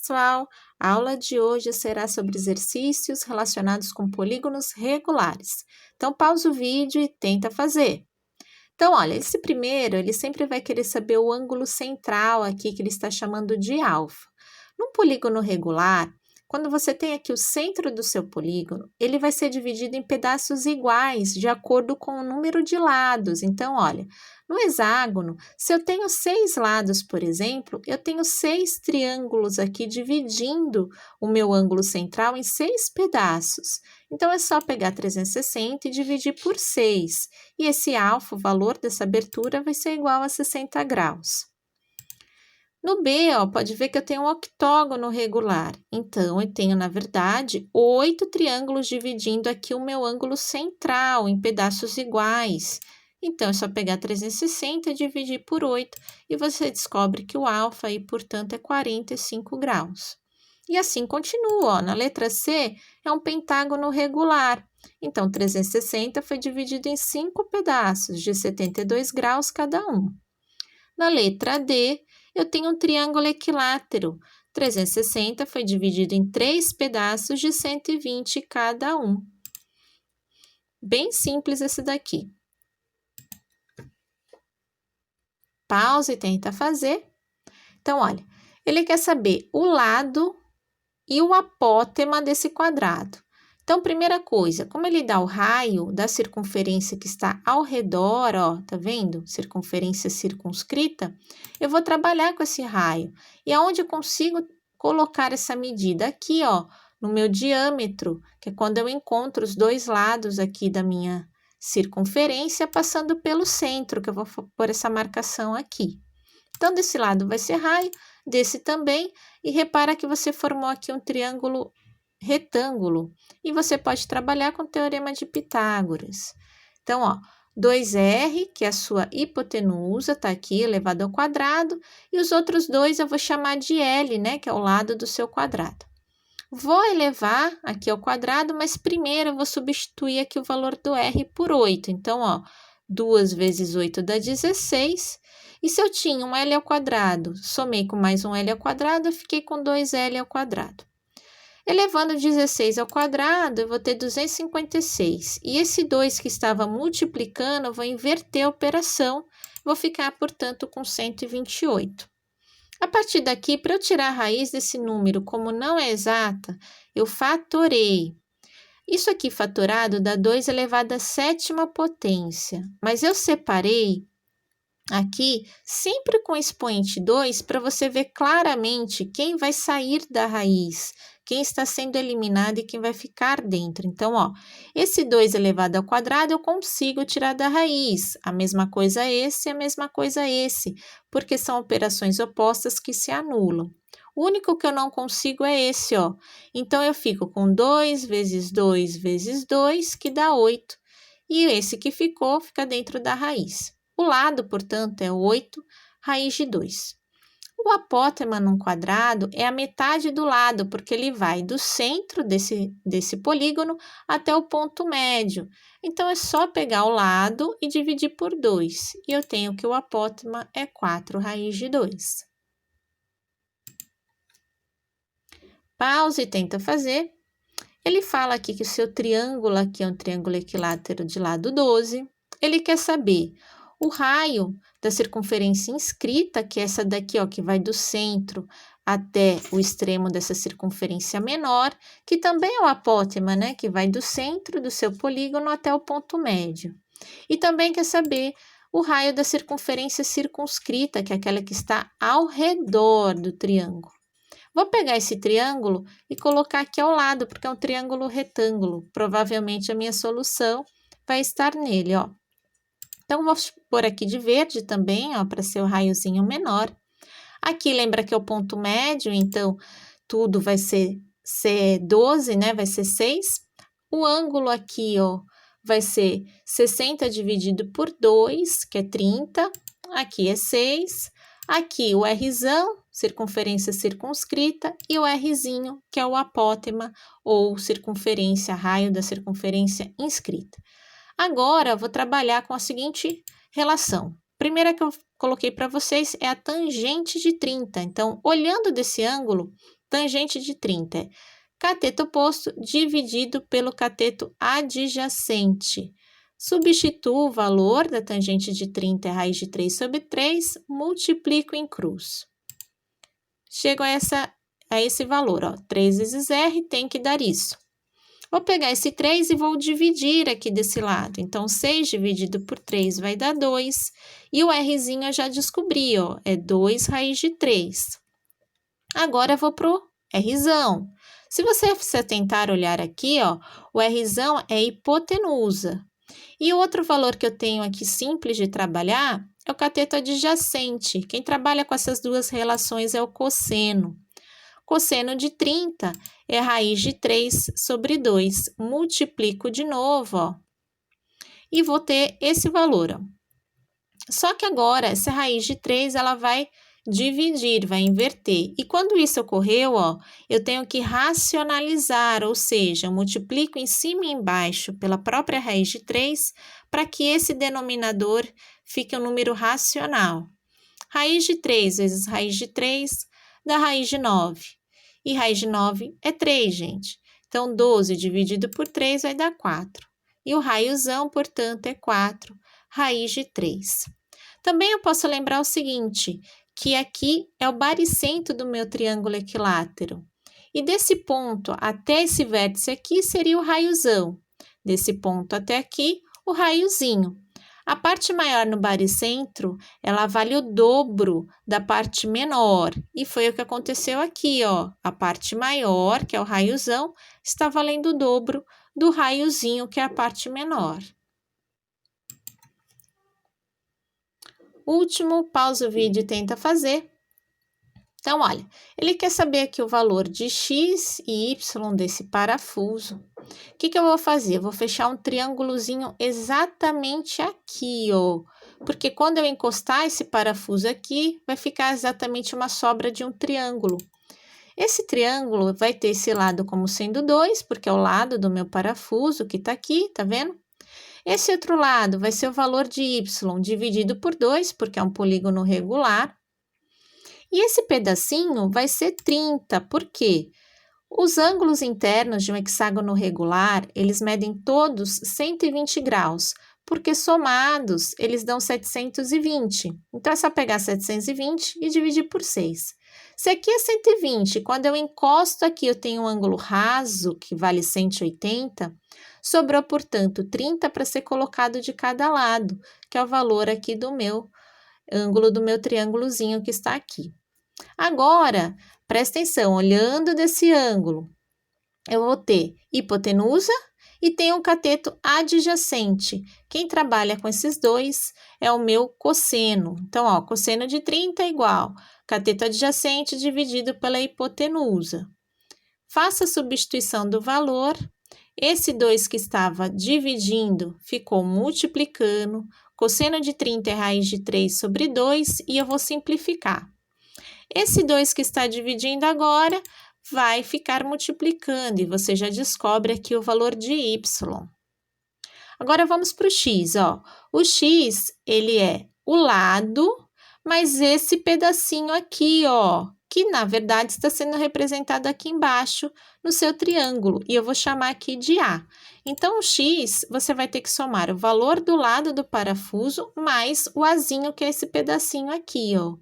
pessoal! A aula de hoje será sobre exercícios relacionados com polígonos regulares. Então, pausa o vídeo e tenta fazer. Então, olha, esse primeiro, ele sempre vai querer saber o ângulo central aqui, que ele está chamando de alfa. Num polígono regular, quando você tem aqui o centro do seu polígono, ele vai ser dividido em pedaços iguais, de acordo com o número de lados. Então, olha, no hexágono, se eu tenho 6 lados, por exemplo, eu tenho 6 triângulos aqui dividindo o meu ângulo central em 6 pedaços. Então, é só pegar 360 e dividir por 6. E esse alfa, o valor dessa abertura, vai ser igual a 60 graus. No B, ó, pode ver que eu tenho um octógono regular. Então, eu tenho, na verdade, 8 triângulos dividindo aqui o meu ângulo central em pedaços iguais. Então, é só pegar 360 e dividir por 8 e você descobre que o alfa aí, portanto, é 45 graus. E assim continua, ó. Na letra C, é um pentágono regular. Então, 360 foi dividido em 5 pedaços de 72 graus cada um. Na letra D, eu tenho um triângulo equilátero. 360 foi dividido em 3 pedaços de 120 cada um. Bem simples esse daqui. Pausa e tenta fazer. Então, olha, ele quer saber o lado e o apótema desse quadrado. Então, primeira coisa, como ele dá o raio da circunferência que está ao redor, ó, tá vendo? Circunferência circunscrita, eu vou trabalhar com esse raio. E aonde eu consigo colocar essa medida? Aqui, ó, no meu diâmetro, que é quando eu encontro os dois lados aqui da minha circunferência, passando pelo centro, que eu vou pôr essa marcação aqui. Então, desse lado vai ser raio, desse também, e repara que você formou aqui um triângulo retângulo, e você pode trabalhar com o teorema de Pitágoras. Então, ó, 2r, que é a sua hipotenusa, tá aqui, elevado ao quadrado, e os outros dois eu vou chamar de L, né, que é o lado do seu quadrado. Vou elevar aqui ao quadrado, mas primeiro eu vou substituir aqui o valor do r por 8. Então, ó, 2 vezes 8 dá 16, e se eu tinha um L ao quadrado, somei com mais um L ao quadrado, eu fiquei com 2L ao quadrado. Elevando 16 ao quadrado, eu vou ter 256. E esse 2 que estava multiplicando, eu vou inverter a operação, vou ficar, portanto, com 128. A partir daqui, para eu tirar a raiz desse número, como não é exata, eu fatorei. Isso aqui fatorado dá 2 elevado à sétima potência, mas eu separei aqui sempre com expoente 2 para você ver claramente quem vai sair da raiz, quem está sendo eliminado e quem vai ficar dentro. Então, ó, esse 2 elevado ao quadrado eu consigo tirar da raiz. A mesma coisa esse, a mesma coisa esse, porque são operações opostas que se anulam. O único que eu não consigo é esse, ó. Então, eu fico com 2 vezes 2 vezes 2, que dá 8. E esse que ficou, fica dentro da raiz. O lado, portanto, é 8 raiz de 2. O apótema num quadrado é a metade do lado, porque ele vai do centro desse polígono até o ponto médio. Então, é só pegar o lado e dividir por 2. E eu tenho que o apótema é 4 raiz de 2. Pausa e tenta fazer. Ele fala aqui que o seu triângulo aqui é um triângulo equilátero de lado 12. Ele quer saber o raio da circunferência inscrita, que é essa daqui, ó, que vai do centro até o extremo dessa circunferência menor, que também é o apótema, né, que vai do centro do seu polígono até o ponto médio. E também quer saber o raio da circunferência circunscrita, que é aquela que está ao redor do triângulo. Vou pegar esse triângulo e colocar aqui ao lado, porque é um triângulo retângulo. Provavelmente a minha solução vai estar nele, ó. Então, vou pôr aqui de verde também, ó, para ser o raiozinho menor. Aqui, lembra que é o ponto médio, então, tudo vai ser 12, né? Vai ser 6. O ângulo aqui, ó, vai ser 60 dividido por 2, que é 30. Aqui é 6. Aqui, o Rzão, circunferência circunscrita, e o Rzinho, que é o apótema, ou circunferência, raio da circunferência inscrita. Agora, eu vou trabalhar com a seguinte relação. Primeira que eu coloquei para vocês é a tangente de 30. Então, olhando desse ângulo, tangente de 30 é cateto oposto dividido pelo cateto adjacente. Substituo o valor da tangente de 30 é raiz de 3 sobre 3, multiplico em cruz. Chego a esse valor, ó, 3 vezes R tem que dar isso. Vou pegar esse 3 e vou dividir aqui desse lado. Então, 6 dividido por 3 vai dar 2. E o Rzinho eu já descobri, ó, é 2 raiz de 3. Agora, eu vou para o Rzão. Se você se atentar olhar aqui, ó, o Rzão é hipotenusa. E o outro valor que eu tenho aqui simples de trabalhar é o cateto adjacente. Quem trabalha com essas duas relações é o cosseno. Cosseno de 30 é raiz de 3 sobre 2. Multiplico de novo, ó, e vou ter esse valor, ó. Só que agora, essa raiz de 3, ela vai dividir, vai inverter. E quando isso ocorreu, ó, eu tenho que racionalizar, ou seja, eu multiplico em cima e embaixo pela própria raiz de 3, para que esse denominador fique um número racional. Raiz de 3 vezes raiz de 3 dá raiz de 9. E raiz de 9 é 3, gente. Então, 12 dividido por 3 vai dar 4. E o raiozão, portanto, é 4, raiz de 3. Também eu posso lembrar o seguinte, que aqui é o baricentro do meu triângulo equilátero. E desse ponto até esse vértice aqui seria o raiozão. Desse ponto até aqui, o raiozinho. A parte maior no baricentro, ela vale o dobro da parte menor. E foi o que aconteceu aqui, ó. A parte maior, que é o raiozão, está valendo o dobro do raiozinho, que é a parte menor. Último, pausa o vídeo e tenta fazer. Então, olha, ele quer saber aqui o valor de X e Y desse parafuso. O que eu vou fazer? Eu vou fechar um triângulozinho exatamente aqui, ó. Porque quando eu encostar esse parafuso aqui, vai ficar exatamente uma sobra de um triângulo. Esse triângulo vai ter esse lado como sendo 2, porque é o lado do meu parafuso que tá aqui, tá vendo? Esse outro lado vai ser o valor de Y dividido por 2, porque é um polígono regular. E esse pedacinho vai ser 30, por quê? Os ângulos internos de um hexágono regular, eles medem todos 120 graus, porque somados eles dão 720. Então, é só pegar 720 e dividir por 6. Se aqui é 120, quando eu encosto aqui eu tenho um ângulo raso, que vale 180, sobrou, portanto, 30 para ser colocado de cada lado, que é o valor aqui do meu ângulo do meu triângulozinho que está aqui. Agora, presta atenção, olhando desse ângulo, eu vou ter hipotenusa e tenho um cateto adjacente. Quem trabalha com esses dois é o meu cosseno. Então, ó, cosseno de 30 é igual cateto adjacente dividido pela hipotenusa. Faça a substituição do valor. Esse 2 que estava dividindo ficou multiplicando. Cosseno de 30 é raiz de 3 sobre 2 e eu vou simplificar. Esse 2 que está dividindo agora vai ficar multiplicando e você já descobre aqui o valor de y. Agora, vamos para o x, ó. O x, ele é o lado, mas esse pedacinho aqui, ó, que na verdade está sendo representado aqui embaixo no seu triângulo, e eu vou chamar aqui de A. Então, o x, você vai ter que somar o valor do lado do parafuso mais o Azinho, que é esse pedacinho aqui, ó.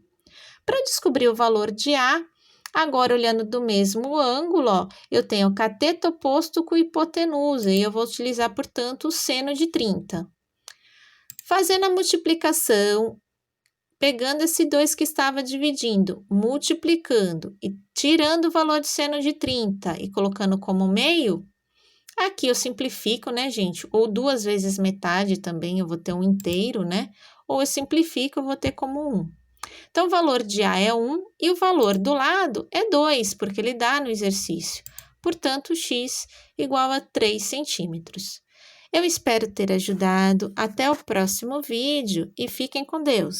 Para descobrir o valor de A, agora olhando do mesmo ângulo, ó, eu tenho cateto oposto com hipotenusa, e eu vou utilizar, portanto, o seno de 30. Fazendo a multiplicação, pegando esse 2 que estava dividindo, multiplicando e tirando o valor de seno de 30 e colocando como meio, aqui eu simplifico, né, gente? Ou 2 vezes metade também, eu vou ter um inteiro, né? Ou eu simplifico, eu vou ter como 1. Então, o valor de A é 1 e o valor do lado é 2, porque ele dá no exercício. Portanto, x igual a 3 centímetros. Eu espero ter ajudado. Até o próximo vídeo e fiquem com Deus!